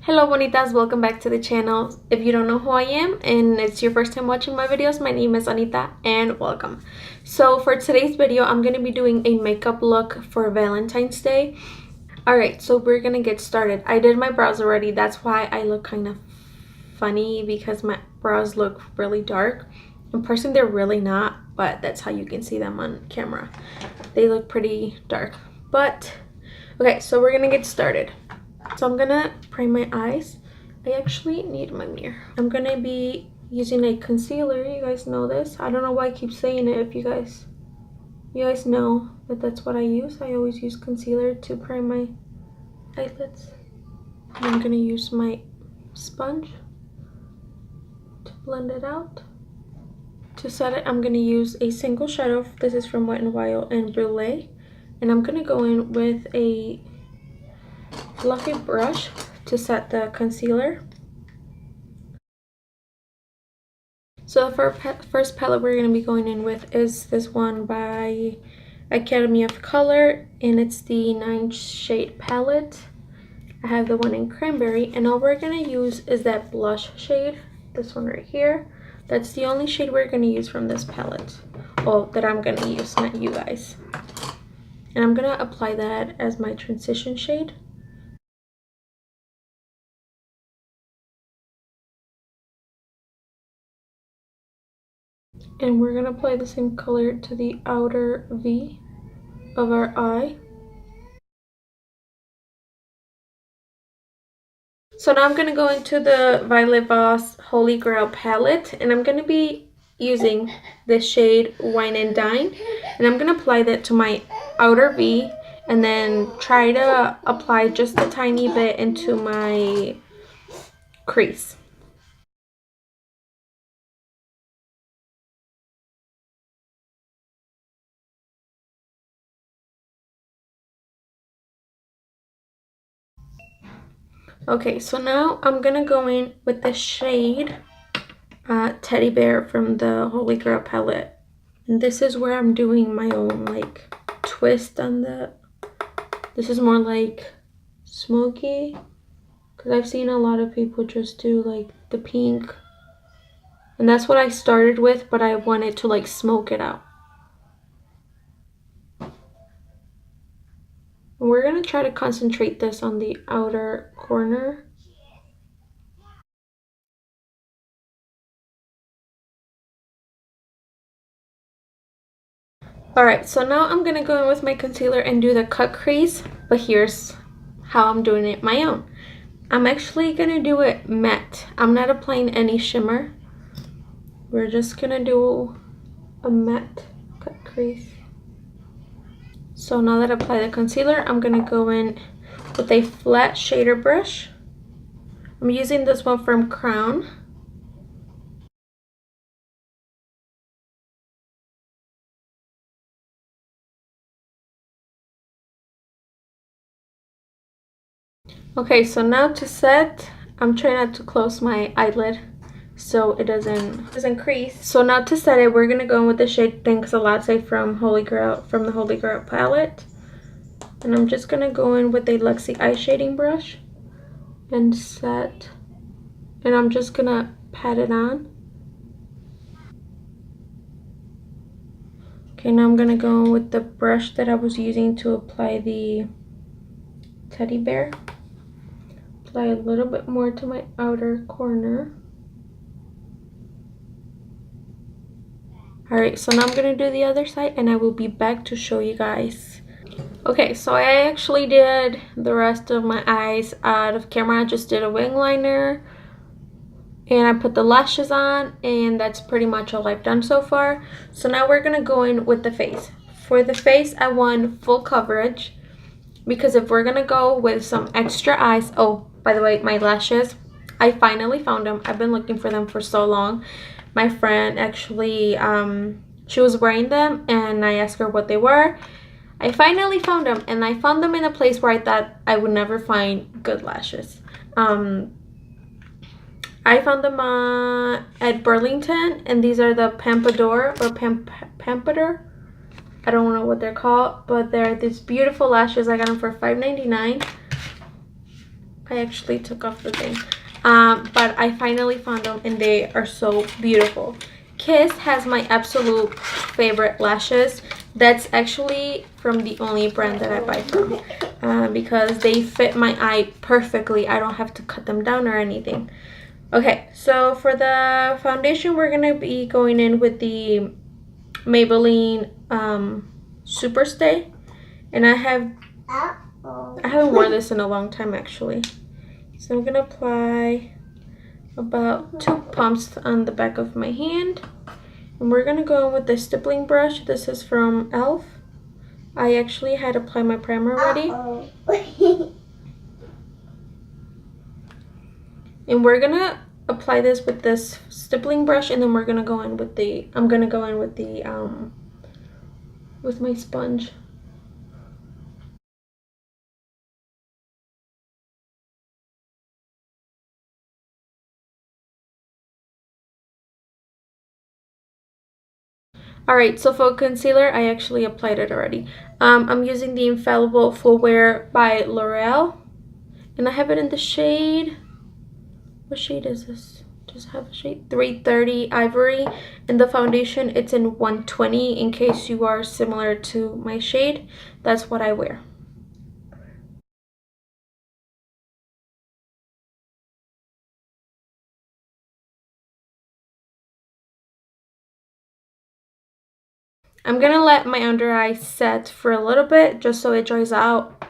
Hello Bonitas, welcome back to the channel. If you don't know who I am and it's your first time watching my videos, my name is Anita and welcome. So for today's video, I'm going to be doing a makeup look for Valentine's Day. Alright, so we're going to get started. I did my brows already, that's why I look kind of funny because my brows look really dark. In person they're really not, but that's how you can see them on camera. They look pretty dark. But, okay, so we're going to get started. So I'm gonna prime my eyes. I actually need my mirror. I'm gonna be using a concealer. You guys know this. I don't know why I keep saying it. If you guys know that that's what I use. I always use concealer to prime my eyelids. And I'm gonna use my sponge to blend it out. To set it, I'm gonna use a single shadow. This is from Wet n Wild and Brulee. And I'm gonna go in with a fluffy brush to set the concealer. So the first palette we're going to be going in with is this one by Academy of Color, and it's the 9 shade palette. I have the one in Cranberry, and all we're going to use is that blush shade, this one right here. That's the only shade we're going to use from this palette. Oh, that I'm going to use, not you guys. And I'm going to apply that as my transition shade. And we're going to apply the same color to the outer V of our eye. So now I'm going to go into the Violet Voss Holy Grail palette, and I'm going to be using the shade Wine and Dine, and I'm going to apply that to my outer V and then try to apply just a tiny bit into my crease. Okay, so now I'm gonna go in with the shade Teddy Bear from the Holy Grail palette. And this is where I'm doing my own like twist on the, this is more like Smokey, because I've seen a lot of people just do like the pink. And that's what I started with, but I wanted to like smoke it out. And we're gonna try to concentrate this on the outer corner. Alright, so now I'm gonna go in with my concealer and do the cut crease, but here's how I'm doing it my own. I'm actually gonna do it matte. I'm not applying any shimmer. We're just gonna do a matte cut crease. So now that I apply the concealer, I'm gonna go in with a flat shader brush. I'm using this one from Crown. Okay, so now to set, I'm trying not to close my eyelid so it doesn't crease. So now to set it, we're gonna go in with the shade Thanks a Latte from the Holy Grail palette. And I'm just gonna go in with a Luxie eye shading brush and set. And I'm just gonna pat it on. Okay, now I'm gonna go in with the brush that I was using to apply the teddy bear. Apply a little bit more to my outer corner. Alright, so now I'm gonna do the other side and I will be back to show you guys. Okay, so I actually did the rest of my eyes out of camera. I just did a wing liner and I put the lashes on, and that's pretty much all I've done so far. So now we're gonna go in with the face. For the face, I want full coverage because if we're gonna go with some extra eyes, oh, by the way, my lashes, I finally found them. I've been looking for them for so long. My friend actually, she was wearing them and I asked her what they were. I finally found them, and I found them in a place where I thought I would never find good lashes. I found them at Burlington, and these are the Pompadour or Pompadour. I don't know what they're called, but they're these beautiful lashes. I got them for $5.99. I actually took off the thing. But I finally found them and they are so beautiful. Kiss has my absolute favorite lashes. That's actually from the only brand that I buy from. Because they fit my eye perfectly. I don't have to cut them down or anything. Okay, so for the foundation, we're going to be going in with the Maybelline Superstay. And I haven't worn this in a long time actually. So I'm going to apply about 2 pumps on the back of my hand. And we're going to go in with the stippling brush. This is from e.l.f. I actually had applied my primer already. And we're going to apply this with this stippling brush, and then we're going to go in with the, I'm going to go in with the, with my sponge. Alright, so for concealer, I actually applied it already. I'm using the Infallible Full Wear by L'Oreal. And I have it in the shade, what shade is this? Does it have a shade? 330 Ivory. And the foundation, it's in 120 in case you are similar to my shade. That's what I wear. I'm gonna let my under eye set for a little bit just so it dries out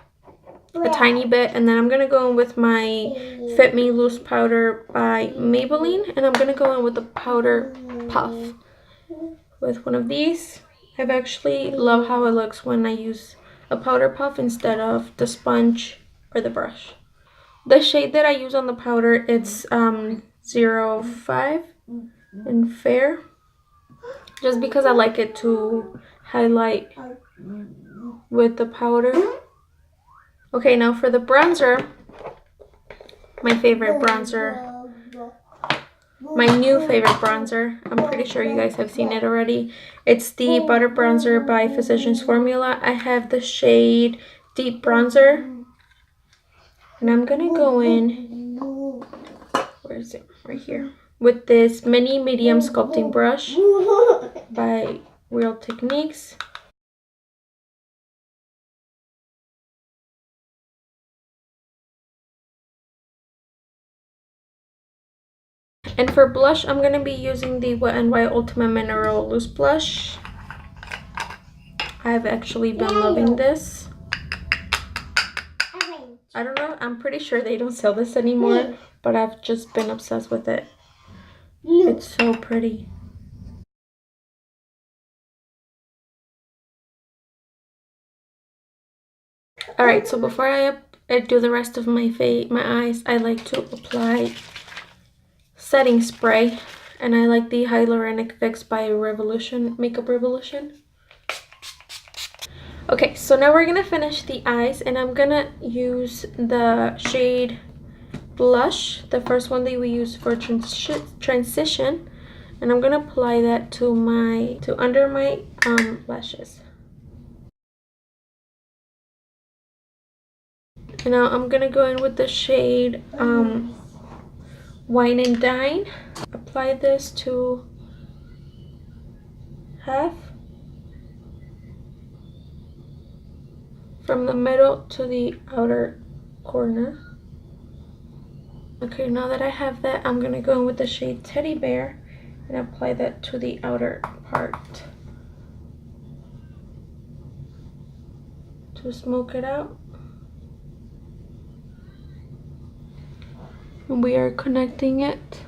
a tiny bit, and then I'm gonna go in with my Fit Me Loose Powder by Maybelline, and I'm gonna go in with the powder puff with one of these. I've actually love how it looks when I use a powder puff instead of the sponge or the brush. The shade that I use on the powder, it's 05 in Fair, just because I like it to highlight with the powder. Okay, now for the bronzer, my favorite bronzer, my new favorite bronzer. I'm pretty sure you guys have seen it already. It's the Butter Bronzer by Physicians Formula. I have the shade Deep Bronzer. And I'm gonna go in, where is it? Right here. With this mini medium sculpting brush by Real Techniques. And for blush, I'm going to be using the Wet n Wild Ultimate Mineral Loose Blush. I've actually been loving this. I don't know, I'm pretty sure they don't sell this anymore, but I've just been obsessed with it. It's so pretty. Alright, so before I do the rest of my eyes, I like to apply setting spray. And I like the Hyaluronic Fix by Makeup Revolution. Okay, so now we're gonna finish the eyes, and I'm gonna use the shade Blush, the first one that we use for transition, and I'm gonna apply that to under my lashes. And now I'm gonna go in with the shade Wine and Dine. Apply this to half, from the middle to the outer corner. Okay, now that I have that, I'm gonna go in with the shade Teddy Bear and apply that to the outer part to smoke it out. And we are connecting it.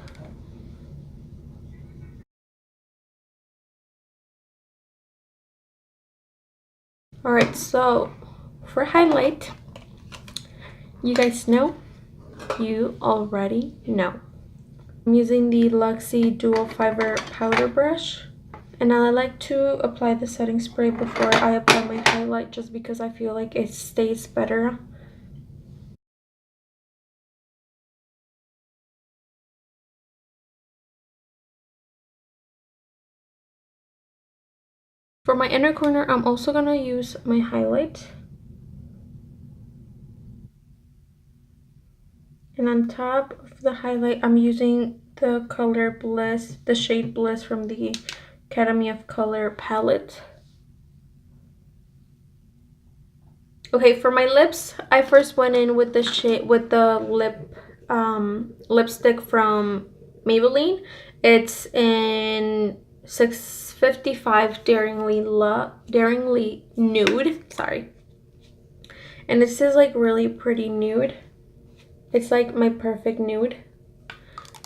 Alright, so for highlight, you guys know, you already know. I'm using the Luxie Dual Fiber Powder Brush. And I like to apply the setting spray before I apply my highlight, just because I feel like it stays better. For my inner corner, I'm also going to use my highlight. And on top of the highlight, I'm using the color Bliss, the shade Bliss from the Academy of Color palette. Okay, for my lips, I first went in with the shade, with the lipstick from Maybelline. It's in 655 Daringly Nude. Sorry. And this is like really pretty nude. It's like my perfect nude.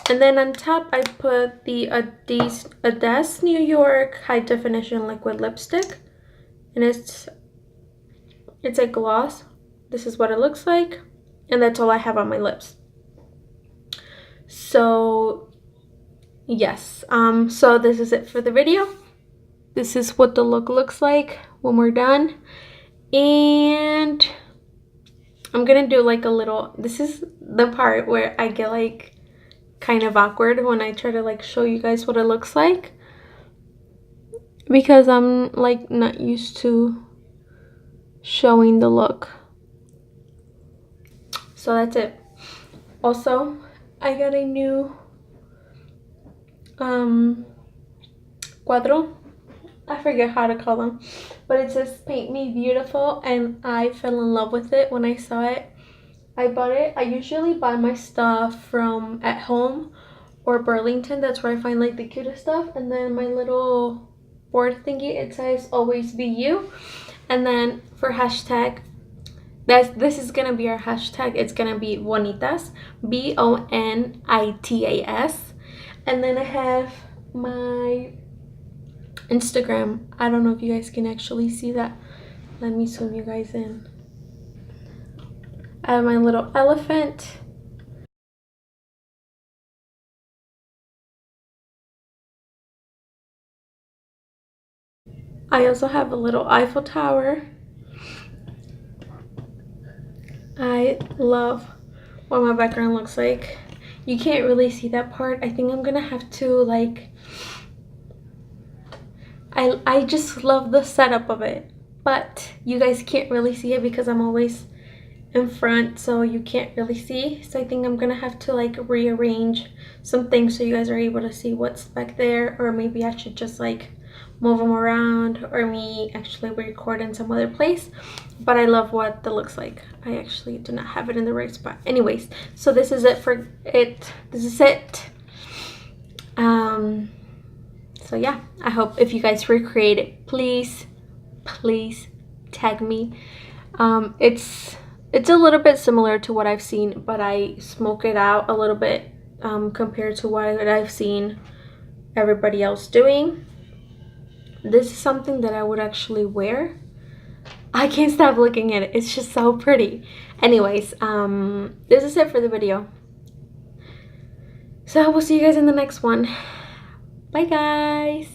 And then on top, I put the Ades New York High Definition Liquid Lipstick. And it's a gloss. This is what it looks like. And that's all I have on my lips. So, yes. So this is it for the video. This is what the look looks like when we're done. And I'm gonna do like a little, this is the part where I get like kind of awkward when I try to like show you guys what it looks like, because I'm like not used to showing the look. So that's it. Also, I got a new cuadro. I forget how to call them, but it says Paint Me Beautiful, and I fell in love with it when I saw it. I bought it. I usually buy my stuff from At Home or Burlington. That's where I find like the cutest stuff. And then my little board thingy, it says Always Be You. And then for hashtag, this is gonna be our hashtag. It's gonna be Bonitas, Bonitas. And then I have my Instagram. I don't know if you guys can actually see that. Let me zoom you guys in. I have my little elephant. I also have a little Eiffel Tower. I love what my background looks like. You can't really see that part. I think I'm gonna have to like, I just love the setup of it, but you guys can't really see it because I'm always in front, so you can't really see. So I think I'm gonna have to like rearrange some things so you guys are able to see what's back there, or maybe I should just like move them around, or me actually record in some other place. But I love what that looks like. I actually do not have it in the right spot. Anyways, so this is it for it. This is it. So yeah, I hope if you guys recreate it, please tag me. It's a little bit similar to what I've seen, but I smoke it out a little bit compared to what I've seen everybody else doing. This is something that I would actually wear. I can't stop looking at it. It's just so pretty. Anyways, this is it for the video. So I will see you guys in the next one. Bye guys.